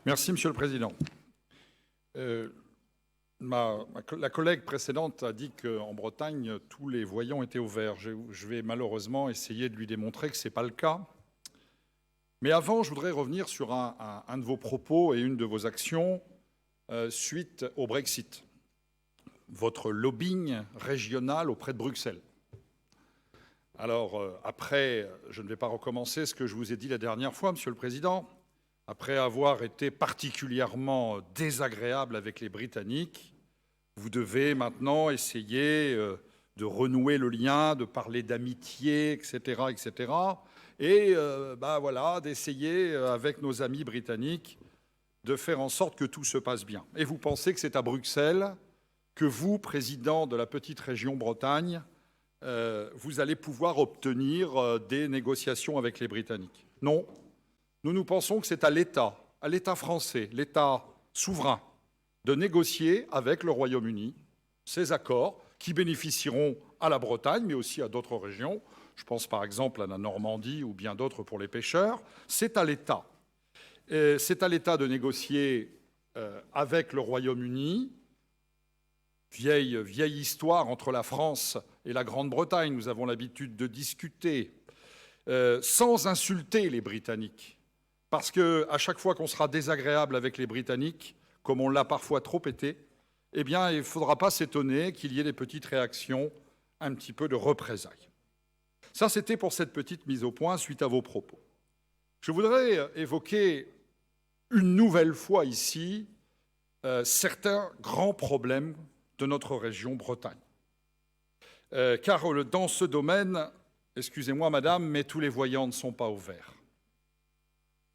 Merci, Monsieur le Président. La collègue précédente a dit qu'en Bretagne, tous les voyants étaient au vert. Je vais malheureusement essayer de lui démontrer que ce n'est pas le cas. Mais avant, je voudrais revenir sur un de vos propos et une de vos actions suite au Brexit. Votre lobbying régional auprès de Bruxelles. Alors, après, je ne vais pas recommencer ce que je vous ai dit la dernière fois, Monsieur le Président. Après avoir été particulièrement désagréable avec les Britanniques, vous devez maintenant essayer de renouer le lien, de parler d'amitié, etc., etc. Et voilà, d'essayer avec nos amis britanniques de faire en sorte que tout se passe bien. Et vous pensez que c'est à Bruxelles que vous, président de la petite région Bretagne, vous allez pouvoir obtenir des négociations avec les Britanniques. Non. Nous pensons que c'est à l'État français, l'État souverain, de négocier avec le Royaume-Uni ces accords qui bénéficieront à la Bretagne, mais aussi à d'autres régions. Je pense par exemple à la Normandie ou bien d'autres pour les pêcheurs. C'est à l'État. C'est à l'État de négocier avec le Royaume-Uni. Vieille histoire entre la France et la Grande-Bretagne. Nous avons l'habitude de discuter sans insulter les Britanniques. Parce qu'à chaque fois qu'on sera désagréable avec les Britanniques, comme on l'a parfois trop été, eh bien, il ne faudra pas s'étonner qu'il y ait des petites réactions, un petit peu de représailles. Ça, c'était pour cette petite mise au point suite à vos propos. Je voudrais évoquer une nouvelle fois ici certains grands problèmes de notre région Bretagne. Car dans ce domaine, excusez-moi madame, mais tous les voyants ne sont pas au vert.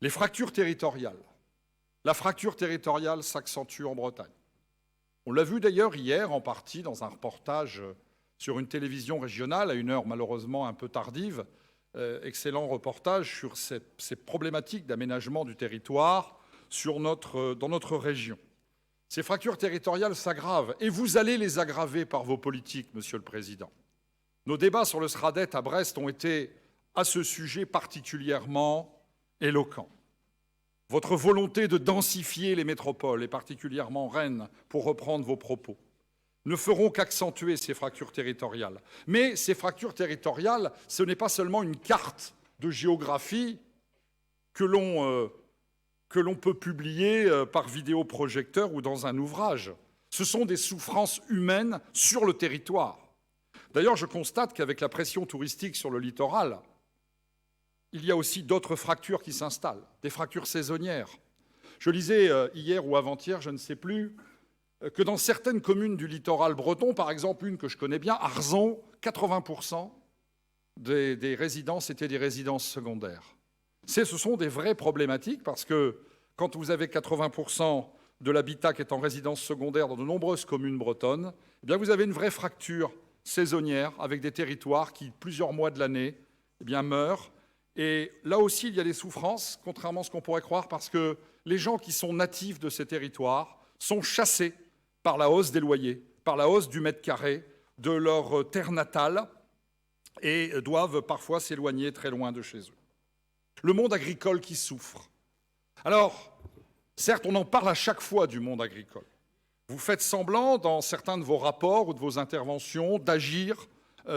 Les fractures territoriales. La fracture territoriale s'accentue en Bretagne. On l'a vu d'ailleurs hier en partie dans un reportage sur une télévision régionale, à une heure malheureusement un peu tardive. Excellent reportage sur ces problématiques d'aménagement du territoire dans notre région. Ces fractures territoriales s'aggravent et vous allez les aggraver par vos politiques, Monsieur le Président. Nos débats sur le SRADET à Brest ont été à ce sujet particulièrement éloquent. Votre volonté de densifier les métropoles, et particulièrement Rennes, pour reprendre vos propos, ne feront qu'accentuer ces fractures territoriales. Mais ces fractures territoriales, ce n'est pas seulement une carte de géographie que l'on peut publier par vidéoprojecteur ou dans un ouvrage. Ce sont des souffrances humaines sur le territoire. D'ailleurs, je constate qu'avec la pression touristique sur le littoral, il y a aussi d'autres fractures qui s'installent, des fractures saisonnières. Je lisais hier ou avant-hier, je ne sais plus, que dans certaines communes du littoral breton, par exemple une que je connais bien, Arzon, 80% des résidences étaient des résidences secondaires. Ce sont des vraies problématiques parce que quand vous avez 80% de l'habitat qui est en résidence secondaire dans de nombreuses communes bretonnes, eh bien vous avez une vraie fracture saisonnière avec des territoires qui, plusieurs mois de l'année, eh bien, meurent. Et là aussi, il y a des souffrances, contrairement à ce qu'on pourrait croire, parce que les gens qui sont natifs de ces territoires sont chassés par la hausse des loyers, par la hausse du mètre carré de leur terre natale et doivent parfois s'éloigner très loin de chez eux. Le monde agricole qui souffre. Alors, certes, on en parle à chaque fois du monde agricole. Vous faites semblant, dans certains de vos rapports ou de vos interventions, d'agir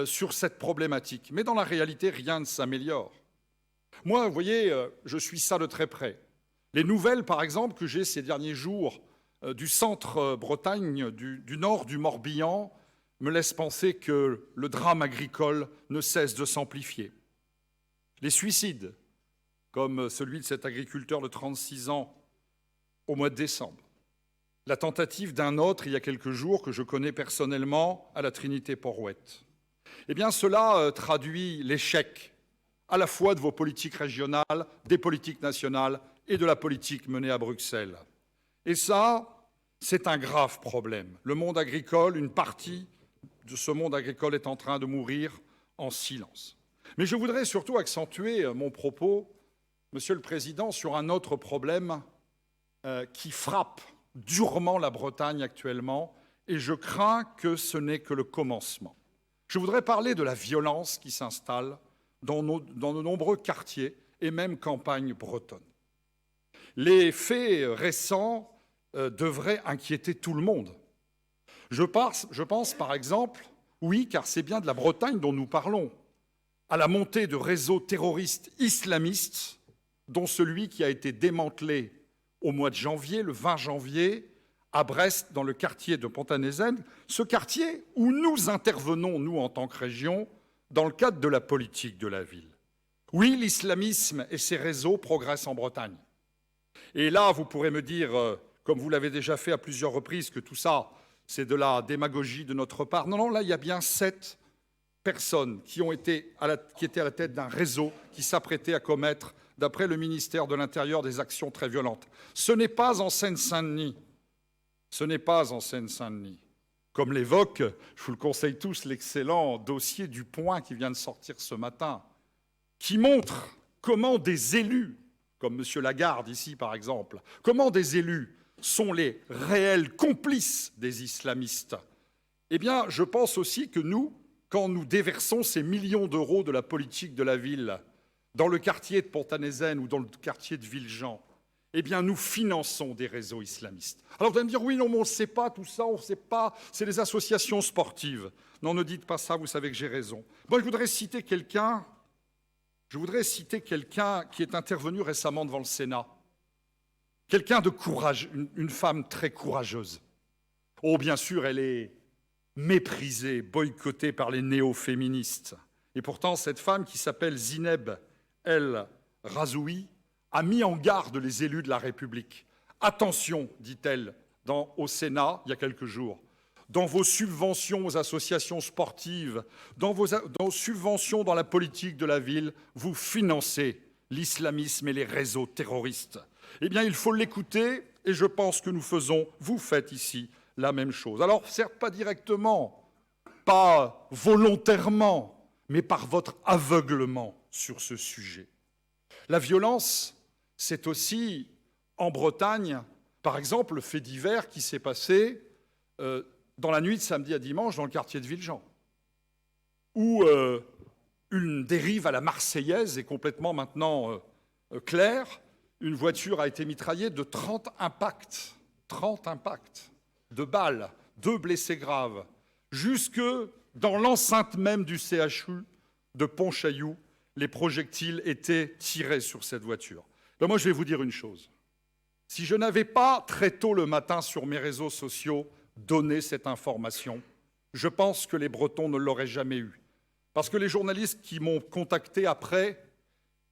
sur cette problématique. Mais dans la réalité, rien ne s'améliore. Moi, vous voyez, je suis ça de très près. Les nouvelles, par exemple, que j'ai ces derniers jours du centre Bretagne, du nord du Morbihan, me laissent penser que le drame agricole ne cesse de s'amplifier. Les suicides, comme celui de cet agriculteur de 36 ans au mois de décembre. La tentative d'un autre, il y a quelques jours, que je connais personnellement, à la Trinité-Porrouët. Eh bien, cela traduit l'échec à la fois de vos politiques régionales, des politiques nationales et de la politique menée à Bruxelles. Et ça, c'est un grave problème. Le monde agricole, une partie de ce monde agricole est en train de mourir en silence. Mais je voudrais surtout accentuer mon propos, Monsieur le Président, sur un autre problème qui frappe durement la Bretagne actuellement, et je crains que ce n'est que le commencement. Je voudrais parler de la violence qui s'installe dans de nombreux quartiers et même campagnes bretonnes. Les faits récents devraient inquiéter tout le monde. Je pense, par exemple, oui, car c'est bien de la Bretagne dont nous parlons, à la montée de réseaux terroristes islamistes, dont celui qui a été démantelé au mois de janvier, le 20 janvier, à Brest, dans le quartier de Pontanezen, ce quartier où nous intervenons, nous, en tant que région, dans le cadre de la politique de la ville. Oui, l'islamisme et ses réseaux progressent en Bretagne. Et là, vous pourrez me dire, comme vous l'avez déjà fait à plusieurs reprises, que tout ça, c'est de la démagogie de notre part. Non, non, là, il y a bien 7 personnes qui étaient à la tête d'un réseau qui s'apprêtait à commettre, d'après le ministère de l'Intérieur, des actions très violentes. Ce n'est pas en Seine-Saint-Denis. Ce n'est pas en Seine-Saint-Denis. Comme l'évoque, je vous le conseille tous, l'excellent dossier du Point qui vient de sortir ce matin, qui montre comment des élus, comme M. Lagarde ici par exemple, comment des élus sont les réels complices des islamistes. Eh bien, je pense aussi que nous, quand nous déversons ces millions d'euros de la politique de la ville dans le quartier de Pontanezen ou dans le quartier de Villejean, eh bien, nous finançons des réseaux islamistes. Alors, vous allez me dire, oui, non, mais on ne sait pas tout ça, on ne sait pas, c'est les associations sportives. Non, ne dites pas ça, vous savez que j'ai raison. Moi, je voudrais citer quelqu'un qui est intervenu récemment devant le Sénat. Quelqu'un de courageux, une femme très courageuse. Oh, bien sûr, elle est méprisée, boycottée par les néo-féministes. Et pourtant, cette femme qui s'appelle Zineb El Razoui a mis en garde les élus de la République. Attention, dit-elle au Sénat il y a quelques jours, dans vos subventions aux associations sportives, dans vos subventions dans la politique de la ville, vous financez l'islamisme et les réseaux terroristes. Eh bien, il faut l'écouter, et je pense que vous faites ici la même chose. Alors, certes, pas directement, pas volontairement, mais par votre aveuglement sur ce sujet. La violence, c'est aussi, en Bretagne, par exemple, le fait divers qui s'est passé dans la nuit de samedi à dimanche dans le quartier de Villejean, où une dérive à la marseillaise est complètement maintenant claire. Une voiture a été mitraillée de 30 impacts de balles, 2 blessés graves, jusque dans l'enceinte même du CHU de Pontchaillou, les projectiles étaient tirés sur cette voiture. Ben moi, je vais vous dire une chose. Si je n'avais pas très tôt le matin sur mes réseaux sociaux donné cette information, je pense que les Bretons ne l'auraient jamais eue. Parce que les journalistes qui m'ont contacté après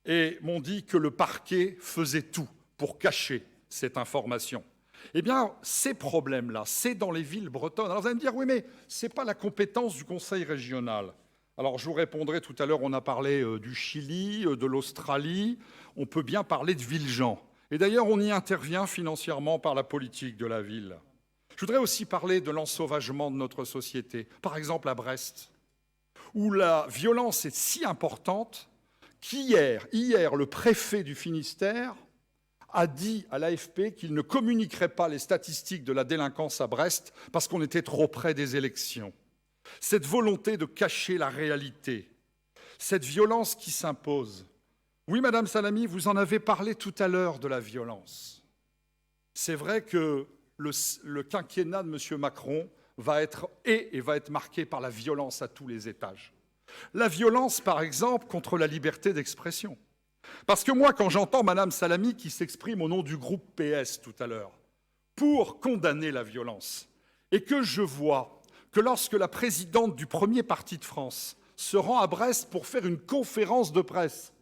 et m'ont dit que le parquet faisait tout pour cacher cette information. Eh bien, ces problèmes-là, c'est dans les villes bretonnes. Alors vous allez me dire, oui, mais ce n'est pas la compétence du Conseil régional. Alors je vous répondrai tout à l'heure, on a parlé du Chili, de l'Australie, on peut bien parler de Villejean. Et d'ailleurs, on y intervient financièrement par la politique de la ville. Je voudrais aussi parler de l'ensauvagement de notre société, par exemple à Brest, où la violence est si importante qu'hier, le préfet du Finistère a dit à l'AFP qu'il ne communiquerait pas les statistiques de la délinquance à Brest parce qu'on était trop près des élections. Cette volonté de cacher la réalité, cette violence qui s'impose. Oui, Madame Salami, vous en avez parlé tout à l'heure de la violence. C'est vrai que le quinquennat de M. Macron va être marqué par la violence à tous les étages. La violence, par exemple, contre la liberté d'expression. Parce que moi, quand j'entends Mme Salami qui s'exprime au nom du groupe PS tout à l'heure pour condamner la violence, et que je vois que lorsque la présidente du premier parti de France se rend à Brest pour faire une conférence de presse,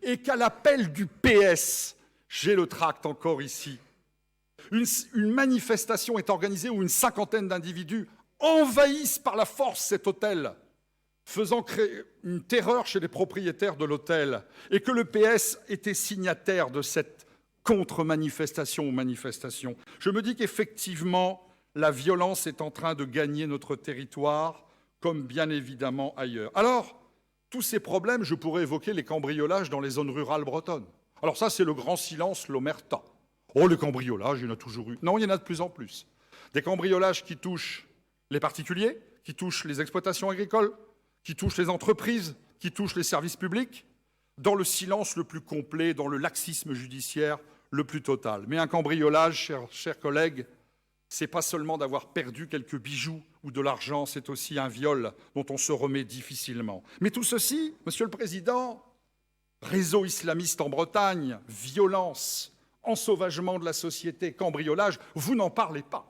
et qu'à l'appel du PS, j'ai le tract encore ici, une manifestation est organisée où une 50aine d'individus envahissent par la force cet hôtel, faisant créer une terreur chez les propriétaires de l'hôtel, et que le PS était signataire de cette contre-manifestation ou manifestation. Je me dis qu'effectivement, la violence est en train de gagner notre territoire, comme bien évidemment ailleurs. Alors, tous ces problèmes, je pourrais évoquer les cambriolages dans les zones rurales bretonnes. Alors ça, c'est le grand silence, l'omerta. Oh, les cambriolages, il y en a toujours eu. Non, il y en a de plus en plus. Des cambriolages qui touchent les particuliers, qui touchent les exploitations agricoles, qui touchent les entreprises, qui touchent les services publics, dans le silence le plus complet, dans le laxisme judiciaire le plus total. Mais un cambriolage, chers collègues, c'est pas seulement d'avoir perdu quelques bijoux ou de l'argent, c'est aussi un viol dont on se remet difficilement. Mais tout ceci, Monsieur le Président, réseau islamiste en Bretagne, violence, ensauvagement de la société, cambriolage, vous n'en parlez pas.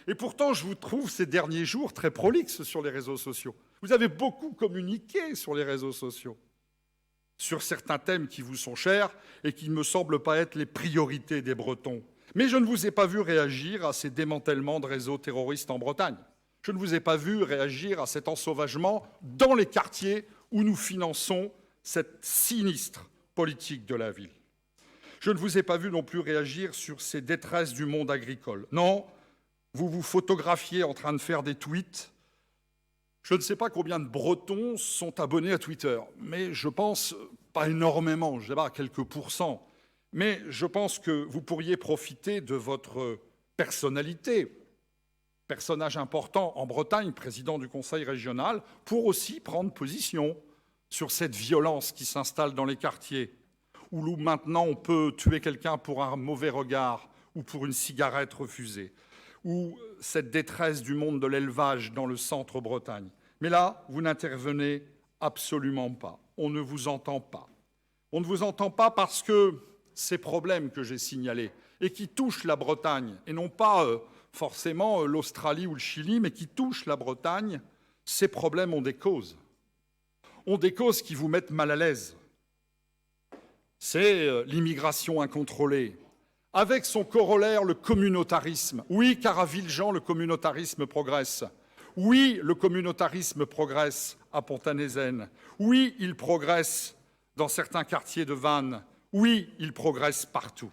Et pourtant, je vous trouve ces derniers jours très prolixes sur les réseaux sociaux. Vous avez beaucoup communiqué sur les réseaux sociaux, sur certains thèmes qui vous sont chers et qui ne me semblent pas être les priorités des Bretons. Mais je ne vous ai pas vu réagir à ces démantèlements de réseaux terroristes en Bretagne. Je ne vous ai pas vu réagir à cet ensauvagement dans les quartiers où nous finançons cette sinistre politique de la ville. Je ne vous ai pas vu non plus réagir sur ces détresses du monde agricole. Non, vous vous photographiez en train de faire des tweets. Je ne sais pas combien de Bretons sont abonnés à Twitter, mais je pense, pas énormément, je ne sais pas, quelques pourcents, mais je pense que vous pourriez profiter de votre personnalité, personnage important en Bretagne, président du Conseil régional, pour aussi prendre position sur cette violence qui s'installe dans les quartiers, où maintenant on peut tuer quelqu'un pour un mauvais regard ou pour une cigarette refusée, ou cette détresse du monde de l'élevage dans le centre Bretagne. Mais là, vous n'intervenez absolument pas. On ne vous entend pas. On ne vous entend pas parce que ces problèmes que j'ai signalés et qui touchent la Bretagne, et non pas forcément l'Australie ou le Chili, mais qui touchent la Bretagne, ces problèmes ont des causes. Ont des causes qui vous mettent mal à l'aise. C'est l'immigration incontrôlée, avec son corollaire, le communautarisme. Oui, car à Villejean, le communautarisme progresse. Oui, le communautarisme progresse à Pont-à-Nézen. Oui, il progresse dans certains quartiers de Vannes. Oui, il progresse partout.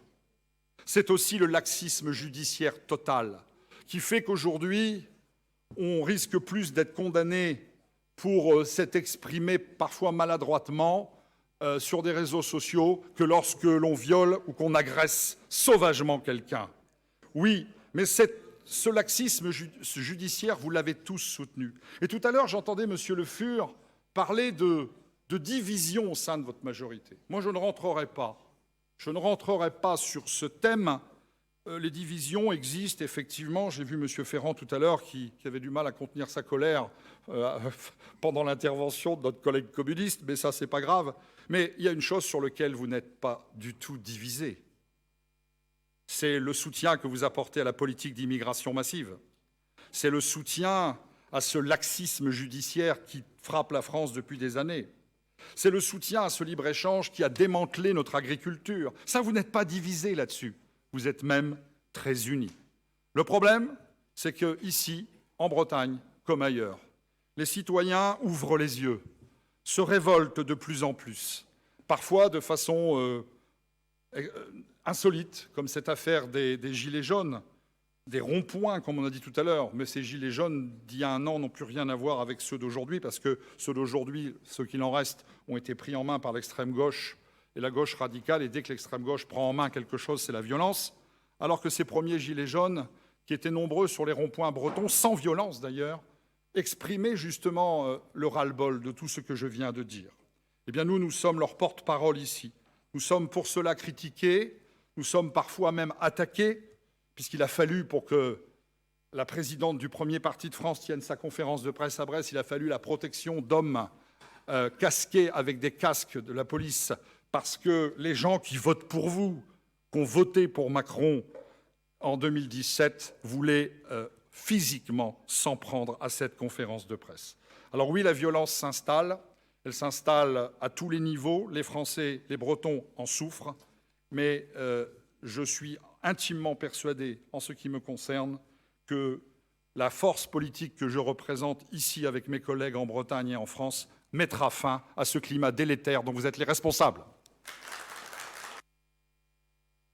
C'est aussi le laxisme judiciaire total qui fait qu'aujourd'hui, on risque plus d'être condamné pour s'être exprimé parfois maladroitement sur des réseaux sociaux que lorsque l'on viole ou qu'on agresse sauvagement quelqu'un. Oui, mais ce laxisme judiciaire, vous l'avez tous soutenu. Et tout à l'heure, j'entendais M. Le Fur parler de division au sein de votre majorité. Moi, je ne rentrerai pas. Je ne rentrerai pas sur ce thème. Les divisions existent, effectivement. J'ai vu M. Ferrand tout à l'heure qui avait du mal à contenir sa colère pendant l'intervention de notre collègue communiste, mais ça, c'est pas grave. Mais il y a une chose sur laquelle vous n'êtes pas du tout divisés. C'est le soutien que vous apportez à la politique d'immigration massive. C'est le soutien à ce laxisme judiciaire qui frappe la France depuis des années. C'est le soutien à ce libre-échange qui a démantelé notre agriculture. Ça, vous n'êtes pas divisés là-dessus. Vous êtes même très unis. Le problème, c'est qu'ici, en Bretagne, comme ailleurs, les citoyens ouvrent les yeux, se révoltent de plus en plus, parfois de façon insolite, comme cette affaire des gilets jaunes, des ronds-points, comme on a dit tout à l'heure. Mais ces gilets jaunes d'il y a un an n'ont plus rien à voir avec ceux d'aujourd'hui, parce que ceux d'aujourd'hui, ceux qu'il en reste, ont été pris en main par l'extrême gauche et la gauche radicale, et dès que l'extrême gauche prend en main quelque chose, c'est la violence, alors que ces premiers gilets jaunes, qui étaient nombreux sur les ronds-points bretons, sans violence d'ailleurs, exprimaient justement le ras-le-bol de tout ce que je viens de dire. Eh bien, nous sommes leur porte-parole ici. Nous sommes pour cela critiqués, nous sommes parfois même attaqués, puisqu'il a fallu, pour que la présidente du premier parti de France tienne sa conférence de presse à Brest, il a fallu la protection d'hommes casqués avec des casques de la police, parce que les gens qui votent pour vous, qui ont voté pour Macron en 2017, voulaient physiquement s'en prendre à cette conférence de presse. Alors oui, la violence s'installe, elle s'installe à tous les niveaux, les Français, les Bretons en souffrent, mais je suis intimement persuadé, en ce qui me concerne, que la force politique que je représente ici avec mes collègues en Bretagne et en France mettra fin à ce climat délétère dont vous êtes les responsables.